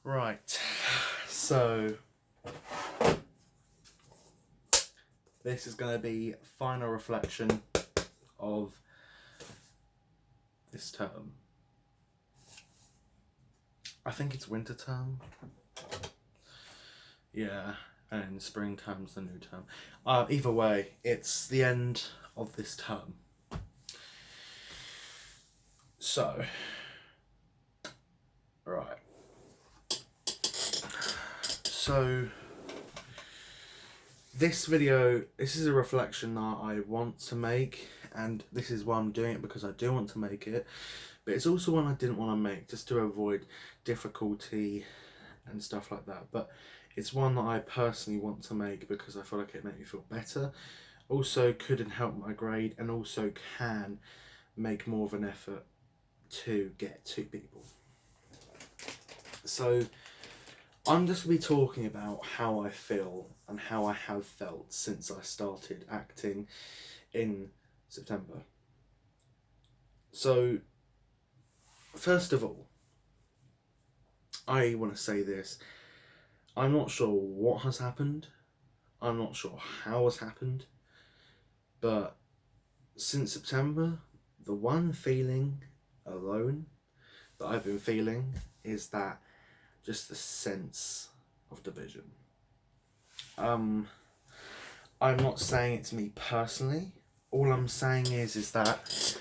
Right, so this is going to be final reflection of this term. I think it's winter term. Yeah, and spring term's the new term. Either way, it's the end of this term. So, right. So, this video, this is a reflection that I want to make, and this is why I'm doing it, because I do want to make it, but it's also one I didn't want to make, just to avoid difficulty and stuff like that. But it's one that I personally want to make because I feel like it made me feel better, also couldn't help my grade, and also can make more of an effort to get to people. So I'm just going to be talking about how I feel and how I have felt since I started acting in September. So, first of all, I want to say this. I'm not sure what has happened. I'm not sure how has happened. But since September, the one feeling alone that I've been feeling is that just the sense of division. I'm not saying it to me personally. All I'm saying is that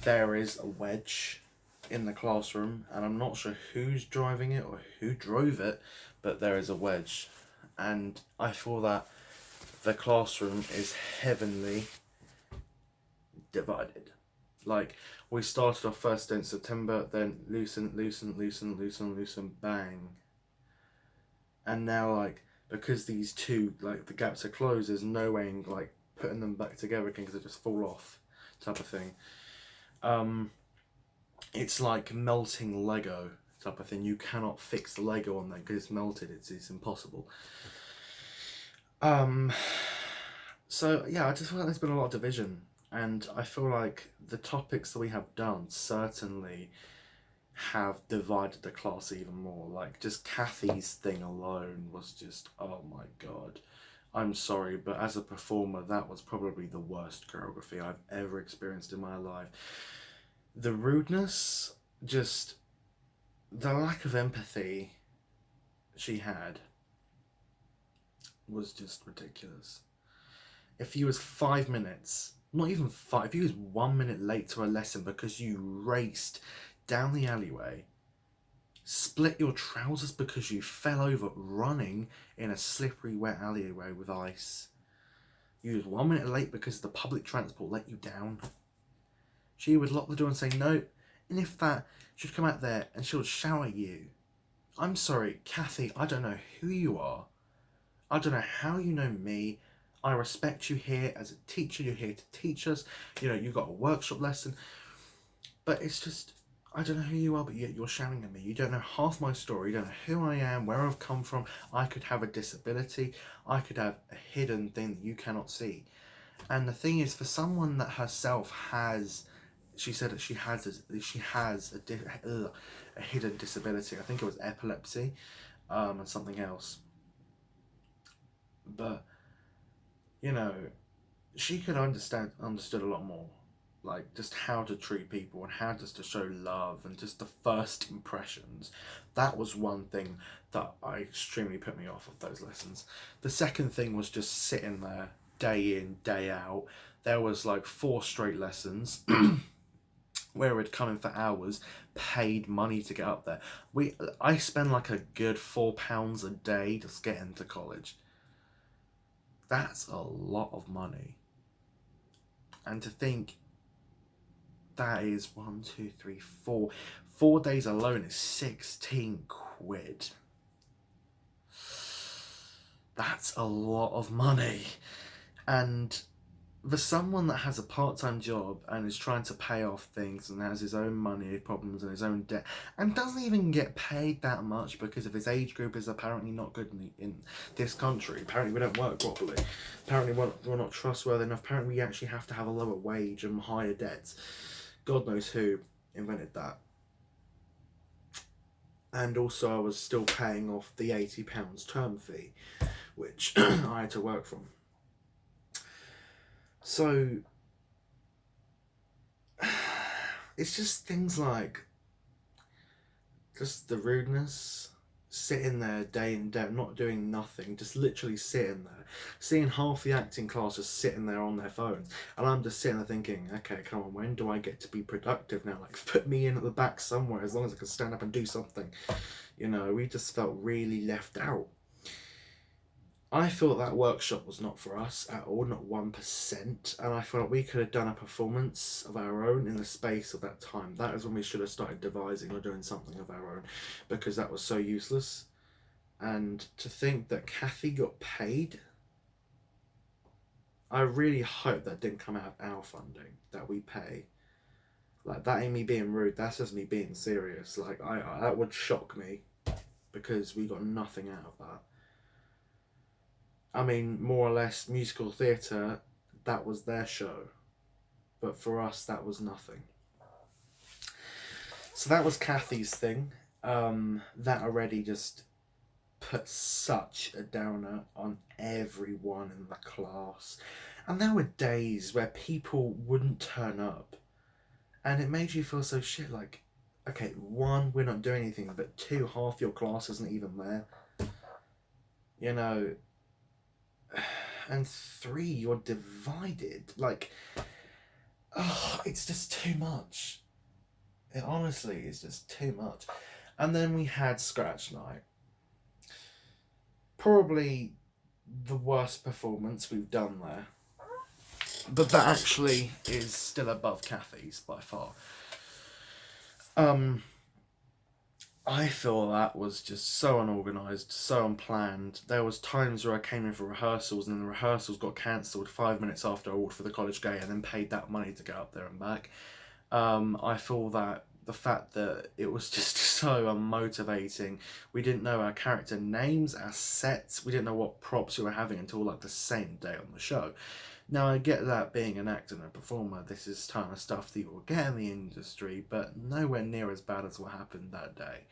there is a wedge in the classroom, and I'm not sure who's driving it or who drove it, but there is a wedge, and I feel that the classroom is heavily divided. Like, we started our first day in September, then loosen, bang. And now, like, because these two, like, the gaps are closed, there's no way in, like, putting them back together again because they just fall off, type of thing. It's like melting Lego type of thing. You cannot fix the Lego on there because it's melted. It's impossible. So yeah, I just feel like there's been a lot of division, and I feel like the topics that we have done certainly have divided the class even more. Like, just Kathy's thing alone was just, oh my god. I'm sorry, but as a performer, that was probably the worst choreography I've ever experienced in my life. The rudeness, just the lack of empathy she had was just ridiculous. If you was 5 minutes, not even 5, if you was 1 minute late to a lesson because you raced down the alleyway, split your trousers because you fell over running in a slippery wet alleyway with ice, you was 1 minute late because the public transport let you down, she would lock the door and say no, and if that, she'd come out there and she would shower you. I'm sorry, Kathy, I don't know who you are. I don't know how you know me. I respect you here as a teacher. You're here to teach us. You know, you've got a workshop lesson. But it's just, I don't know who you are, but yet you're shouting at me. You don't know half my story. You don't know who I am, where I've come from. I could have a disability. I could have a hidden thing that you cannot see. And the thing is, for someone that herself has, she said that she has a hidden disability. I think it was epilepsy, and something else. But, you know, she could understood a lot more, like just how to treat people and how just to show love and just the first impressions. That was one thing that extremely put me off of those lessons. The second thing was just sitting there day in, day out. There was like 4 straight lessons where we'd come in for hours, paid money to get up there. I spend like a good £4 a day just getting to college. That's a lot of money. And to think that is 1, 2, 3, 4. 4 days alone is 16 quid. That's a lot of money. And for someone that has a part-time job and is trying to pay off things and has his own money problems and his own debt and doesn't even get paid that much because of his age group is apparently not good in this country. Apparently we don't work properly. Apparently we're not trustworthy enough. Apparently we actually have to have a lower wage and higher debts. God knows who invented that. and also I was still paying off the £80 term fee, which I had to work from. So it's just things like just the rudeness, sitting there day and day, not doing nothing, just literally sitting there, seeing half the acting class just sitting there on their phones, and I'm just sitting there thinking, okay, come on, when do I get to be productive now? Like, put me in at the back somewhere, as long as I can stand up and do something. You know, we just felt really left out. I thought that workshop was not for us at all, not 1%, and I felt we could have done a performance of our own in the space of that time. That is when we should have started devising or doing something of our own, because that was so useless. And to think that Kathy got paid, I really hope that didn't come out of our funding, that we pay. Like, that ain't me being rude, that's just me being serious. Like, I that would shock me, because we got nothing out of that. I mean, more or less, musical theatre, that was their show. But for us, that was nothing. So that was Kathy's thing. That already just put such a downer on everyone in the class. And there were days where people wouldn't turn up. And it made you feel so shit. Like, okay, one, we're not doing anything. But two, half your class isn't even there. You know, and three, you're divided. Like, oh, it's just too much. It honestly is just too much. And then we had Scratch Night. Probably the worst performance we've done there. But that actually is still above Kathy's by far. I feel that was just so unorganised, so unplanned. There was times where I came in for rehearsals and the rehearsals got cancelled 5 minutes after I walked for the college gate and then paid that money to get up there and back. I feel that the fact that it was just so unmotivating. We didn't know our character names, our sets, we didn't know what props we were having until like the same day on the show. Now, I get that being an actor and a performer, this is kind of stuff that you will get in the industry, but nowhere near as bad as what happened that day.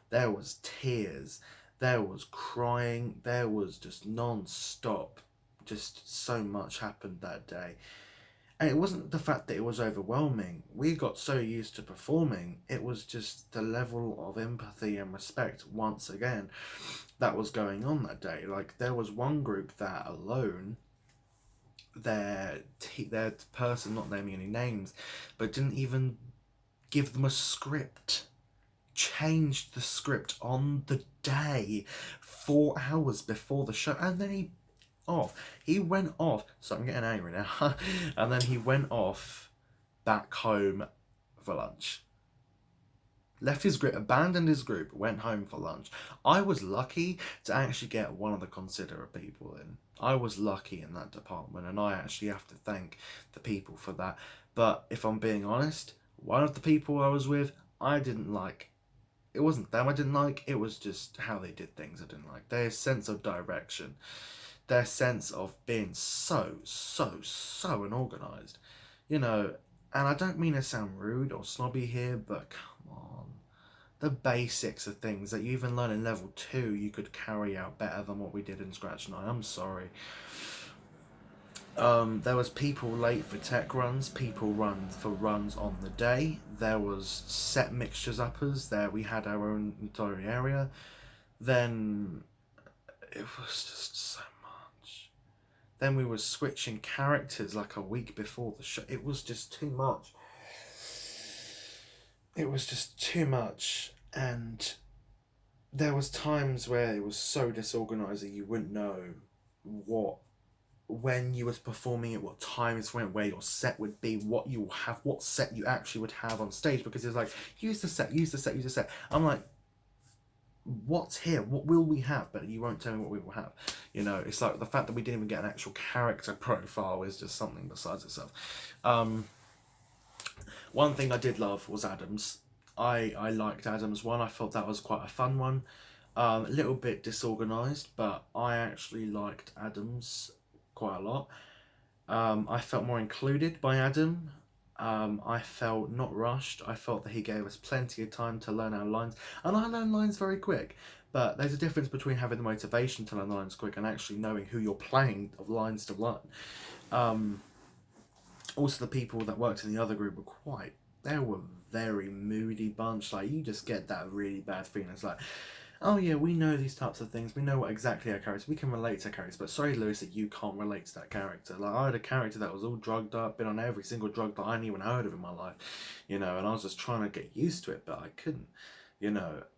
There was tears, there was crying, there was just non-stop, just so much happened that day. And it wasn't the fact that it was overwhelming. We got so used to performing, it was just the level of empathy and respect, once again, that was going on that day. Like, there was one group that alone, their person, not naming any names, but didn't even give them a script. Changed the script on the day, 4 hours before the show, and then he went off. So I'm getting angry now. And then he went off back home for lunch. Left his group, abandoned his group, went home for lunch. I was lucky to actually get one of the considerate people in. I was lucky in that department, and I actually have to thank the people for that. But if I'm being honest, one of the people I was with, I didn't like. It wasn't them I didn't like, it was just how they did things I didn't like. Their sense of direction, their sense of being so unorganised. You know, and I don't mean to sound rude or snobby here, but come on. The basics of things that you even learn in level 2 you could carry out better than what we did in Scratch 9. I'm sorry. There was people late for tech runs, people run for runs on the day. There was set mixtures uppers. There we had our own entire area. Then it was just so much. Then we were switching characters like a week before the show. It was just too much. It was just too much, and there was times where it was so disorganized that you wouldn't know when you was performing it, what times went, where your set would be, what you have, what set you actually would have on stage, because it's like, use the set, use the set, use the set. I'm like, what's here? What will we have? But you won't tell me what we will have. You know, it's like the fact that we didn't even get an actual character profile is just something besides itself. One thing I did love was Adams. I liked Adams one. I thought that was quite a fun one. A little bit disorganised, but I actually liked Adams quite a lot. I felt more included by Adam. I felt not rushed. I felt that he gave us plenty of time to learn our lines, and I learned lines very quick. But there's a difference between having the motivation to learn the lines quick and actually knowing who you're playing of lines to learn. Um, Also, the people that worked in the other group they were very moody bunch. Like, you just get that really bad feeling. It's like, oh yeah, we know these types of things. We know what exactly our character. We can relate to characters. But sorry, Lewis, that you can't relate to that character. Like, I had a character that was all drugged up, been on every single drug that I hadn't even heard of in my life, and I was just trying to get used to it, but I couldn't.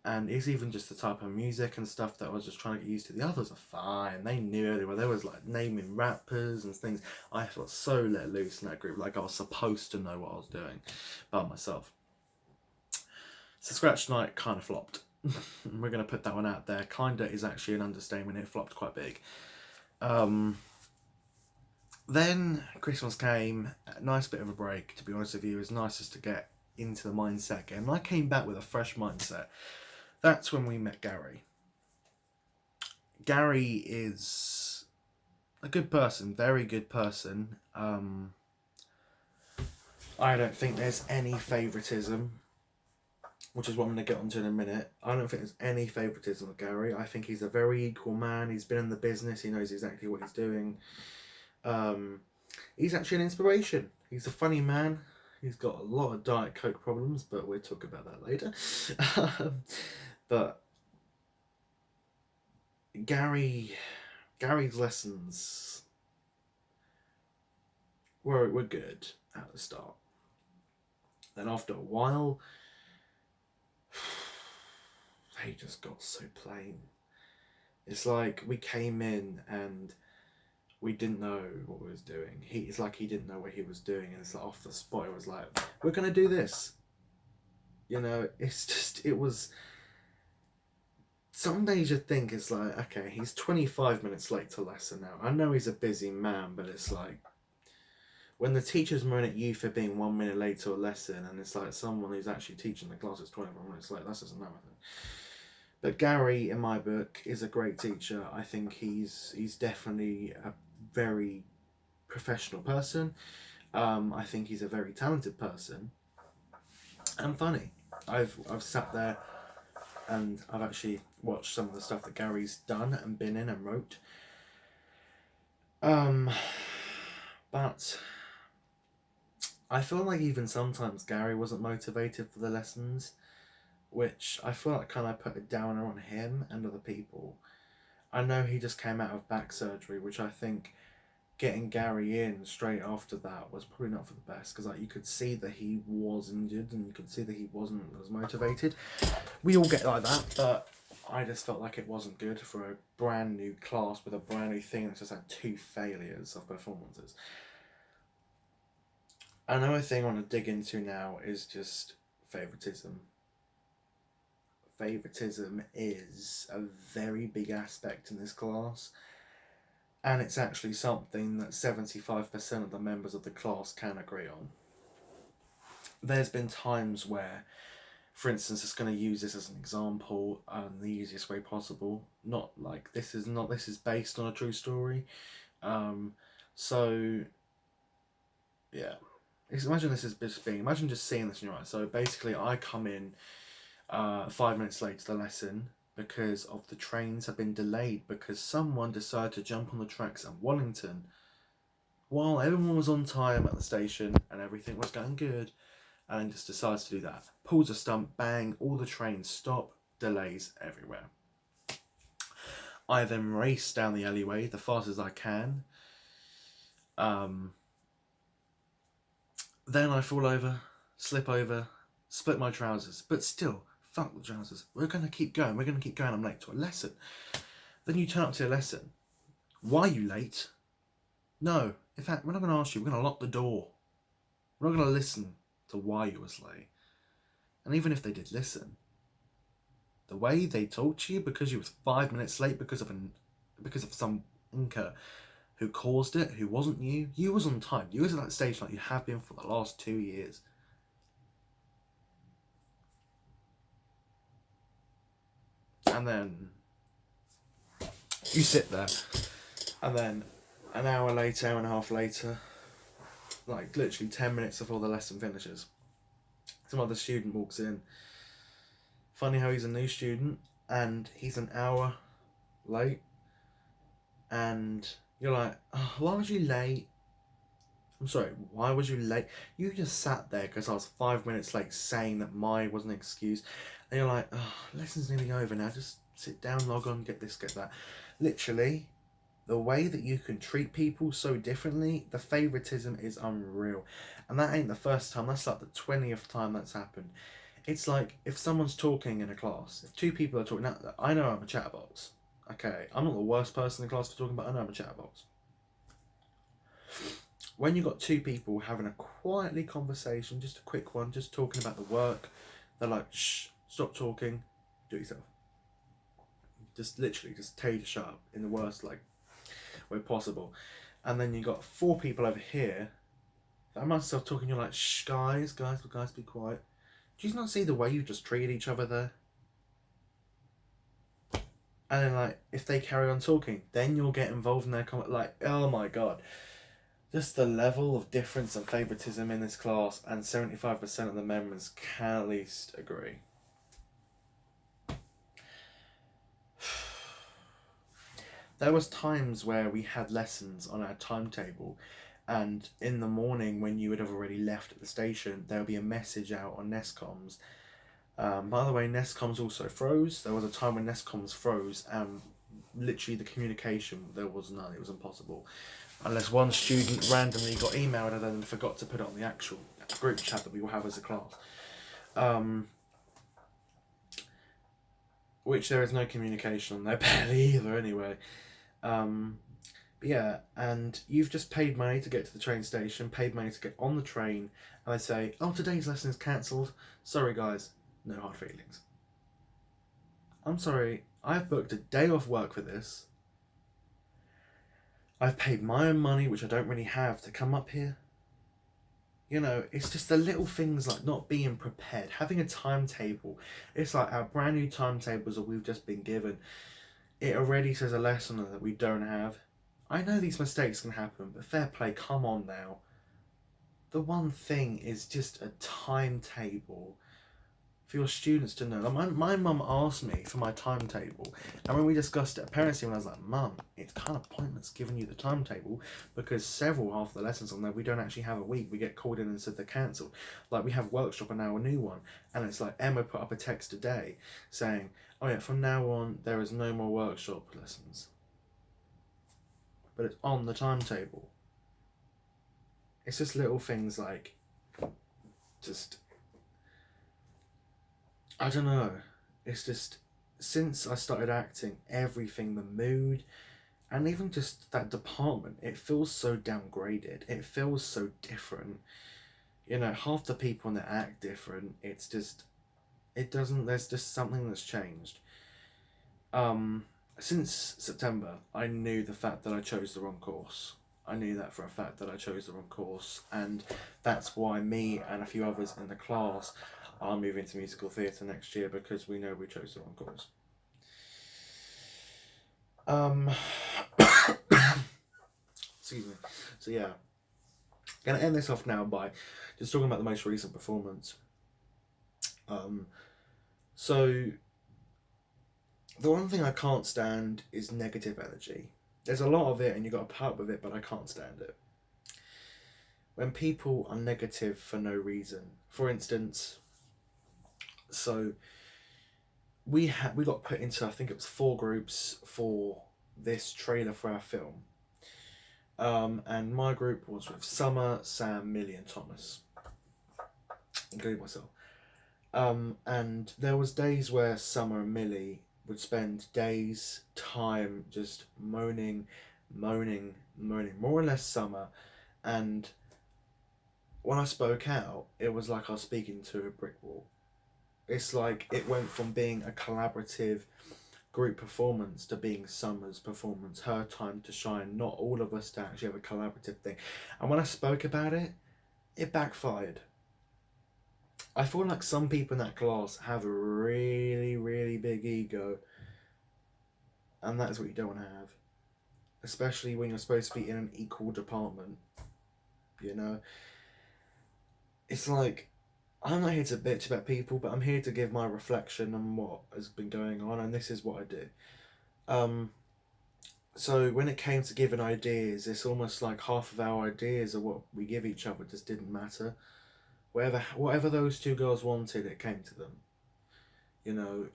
And it's even just the type of music and stuff that I was just trying to get used to. The others are fine. They knew everywhere. There was like naming rappers and things. I felt so let loose in that group, like I was supposed to know what I was doing by myself. So Scratch Night kind of flopped. We're going to put that one out there. Kinda is actually an understatement. It flopped quite big. Then Christmas came. A nice bit of a break, to be honest with you. It was nice just to get into the mindset again. And I came back with a fresh mindset. That's when we met Gary. Gary is a good person, very good person. I don't think there's any favoritism, which is what I'm going to get onto in a minute. I don't think there's any favoritism with Gary. I think he's a very equal man. He's been in the business. He knows exactly what he's doing. He's actually an inspiration. He's a funny man. He's got a lot of Diet Coke problems, but we'll talk about that later. But Gary's lessons were good at the start. Then after a while, they just got so plain. It's like we came in and we didn't know what we was doing. It's like he didn't know what he was doing, and it's like off the spot. It was like, we're gonna do this. It was. Some days you think it's like, okay, he's 25 minutes late to lesson now. I know he's a busy man, but it's like, when the teachers moan at you for being 1 minute late to a lesson, and it's like someone who's actually teaching the class is 25 minutes late, that's just another thing. But Gary, in my book, is a great teacher. I think he's definitely a very professional person. I think he's a very talented person and funny. I've sat there and I've actually watched some of the stuff that Gary's done and been in and wrote. But I feel like even sometimes Gary wasn't motivated for the lessons, which I feel like kind of put a downer on him and other people. I know he just came out of back surgery, which I think getting Gary in straight after that was probably not for the best, because like you could see that he was injured and you could see that he wasn't as motivated. We all get like that, but I just felt like it wasn't good for a brand new class with a brand new thing that's just had 2 failures of performances. Another thing I want to dig into now is just favoritism. Favoritism is a very big aspect in this class, and it's actually something that 75% of the members of the class can agree on. There's been times where, for instance, it's going to use this as an example in the easiest way possible. Not like this is based on a true story. So yeah, imagine just seeing this in your eyes. So basically, I come in 5 minutes late to the lesson because of the trains have been delayed because someone decided to jump on the tracks at Wallington while everyone was on time at the station and everything was going good, and just decides to do that. Pulls a stunt, bang, all the trains stop, delays everywhere. I then race down the alleyway the fastest I can. Then I fall over, slip over, split my trousers, but still, fuck the trousers. We're going to keep going. I'm late to a lesson. Then you turn up to a lesson. Why are you late? No, in fact, we're not going to ask you. We're going to lock the door. We're not going to listen to why you was late. And even if they did listen, the way they talked to you because you was 5 minutes late because of some inker who caused it, who wasn't you. You was on time. You was at that stage like you have been for the last 2 years. And then you sit there, and then an hour later, hour and a half later, like literally 10 minutes before the lesson finishes. Some other student walks in. Funny how he's a new student and he's an hour late, and you're like, oh, why was you late? I'm sorry, why was you late? You just sat there because I was 5 minutes late saying that mine was an excuse. And you're like, oh, lesson's nearly over now. Just sit down, log on, get this, get that. Literally, the way that you can treat people so differently, the favoritism is unreal. And that ain't the first time, that's like the 20th time that's happened. It's like if someone's talking in a class, if two people are talking, now, I know I'm a chatterbox. Okay, I'm not the worst person in class for talking, but I know I'm a chatterbox. When you've got two people having a quietly conversation, just a quick one, just talking about the work, they're like, shh, stop talking, do it yourself. Just literally, just tell you to shut up in the worst like way possible. And then you got four people over here that are myself talking, you're like, shh, guys, be quiet. Do you not see the way you just treated each other there? And then, like, if they carry on talking, then you'll get involved in their comment. Like, oh my god. Just the level of difference and favoritism in this class, and 75% of the members can at least agree. There was times where we had lessons on our timetable, and in the morning when you would have already left at the station, there would be a message out on Nestcoms. By the way, Nestcoms also froze. There was a time when Nestcoms froze, and literally the communication, there was none. It was impossible. Unless one student randomly got emailed and then forgot to put it on the actual group chat that we will have as a class. Which there is no communication on there, barely either, anyway. But yeah, and you've just paid money to get to the train station, paid money to get on the train, and they say, oh, today's lesson is cancelled. Sorry, guys, no hard feelings. I'm sorry, I've booked a day off work for this. I've paid my own money, which I don't really have, to come up here. You know, it's just the little things like not being prepared, having a timetable. It's like our brand new timetables that we've just been given. It already says a lesson that we don't have. I know these mistakes can happen, but fair play, come on now. The one thing is just a timetable for your students to know. Like my mum asked me for my timetable, and when we discussed it at parents' team, I was like, Mum, it's kind of pointless giving you the timetable because half the lessons on there we don't actually have a week. We get called in and said they're cancelled. Like we have workshop and now a new one, and it's like Emma put up a text today saying, oh yeah, from now on there is no more workshop lessons. But it's on the timetable. It's just little things like, just, I don't know. It's just, since I started acting, everything, the mood, and even just that department, it feels so downgraded. It feels so different. You know, half the people in there act different. It's just, there's just something that's changed. Since September, I knew the fact that I chose the wrong course. I knew that for a fact that I chose the wrong course, and that's why me and a few others in the class are moving to musical theatre next year, because we know we chose the wrong course. Excuse me. So yeah, gonna end this off now by just talking about the most recent performance. So the one thing I can't stand is negative energy. There's a lot of it and you got to put up with it, but I can't stand it. When people are negative for no reason. For instance, so we got put into, I think it was 4 groups for this trailer for our film. And my group was with Summer, Sam, Millie and Thomas, including myself. And there was days where Summer and Millie would spend days, time, just moaning, more or less Summer. And when I spoke out, it was like I was speaking to a brick wall. It's like it went from being a collaborative group performance to being Summer's performance, her time to shine, not all of us to actually have a collaborative thing. And when I spoke about it, it backfired. I feel like some people in that class have a really, really big ego, and that's what you don't want to have, especially when you're supposed to be in an equal department. you know? It's like, I'm not here to bitch about people, but I'm here to give my reflection on what has been going on, and this is what I do. Um, so when it came to giving ideas, it's almost like half of our ideas of what we give each other just didn't matter. Whatever those two girls wanted, it came to them. You know,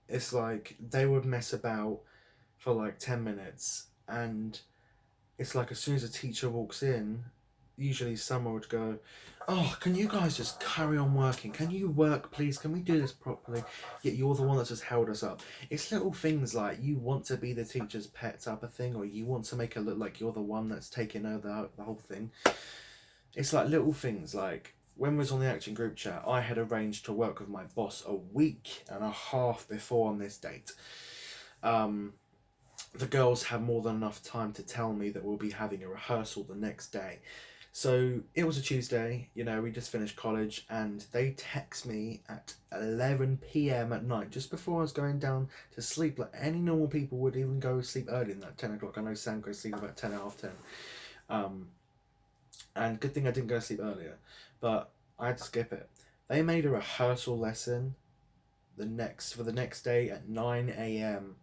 it's like they would mess about for like 10 minutes, and it's like as soon as a teacher walks in, usually someone would go, "Oh, can you guys just carry on working? Can you work, please? Can we do this properly?" Yet you're the one that's just held us up. It's little things like you want to be the teacher's pet type of thing, or you want to make it look like you're the one that's taking over the whole thing. It's like little things like when we was on the acting group chat, I had arranged to work with my boss a week and a half before on this date. Um, the girls had more than enough time to tell me that we'll be having a rehearsal the next day. So it was a Tuesday, you know, we just finished college, and they text me at 11 p.m. at night, just before I was going down to sleep, like any normal people would even go to sleep early in that 10 o'clock. I know Sam goes to sleep about 10 half 10. Um, and good thing I didn't go to sleep earlier, but I had to skip it. They made a rehearsal lesson for the next day at 9 a.m.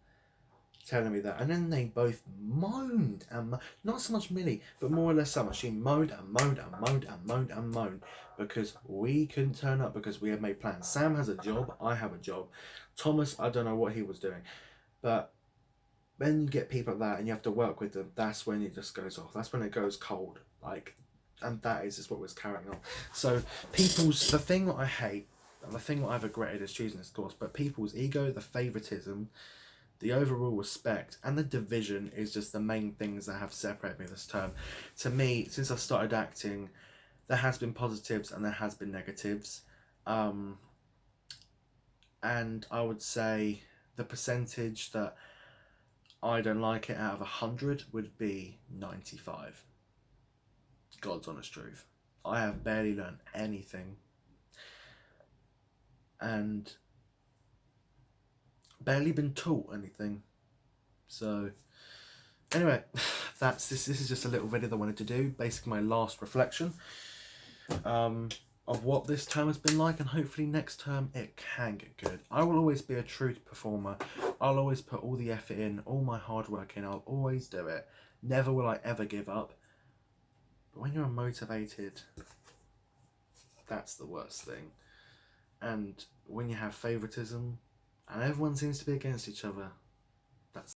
telling me that, and then they both moaned and not so much Millie, but more or less Summer. She moaned and moaned and moaned and moaned and moaned because we couldn't turn up because we had made plans. Sam has a job, I have a job. Thomas, I don't know what he was doing, but when you get people like that and you have to work with them, that's when it just goes off. That's when it goes cold. Like, and that is just what was carrying on. So the thing that I hate, and the thing that I've regretted is choosing this course, but people's ego, the favoritism, the overall respect, and the division is just the main things that have separated me this term. To me, since I started acting, there has been positives and there has been negatives. Um, and I would say the percentage that I don't like it out of 100 would be 95. God's honest truth. I have barely learned anything and barely been taught anything. So anyway, that's this. This is just a little video that I wanted to do. Basically, my last reflection of what this term has been like, and hopefully next term it can get good. I will always be a true performer. I'll always put all the effort in, all my hard work in. I'll always do it. Never will I ever give up. But when you're unmotivated, that's the worst thing. And when you have favoritism, and everyone seems to be against each other,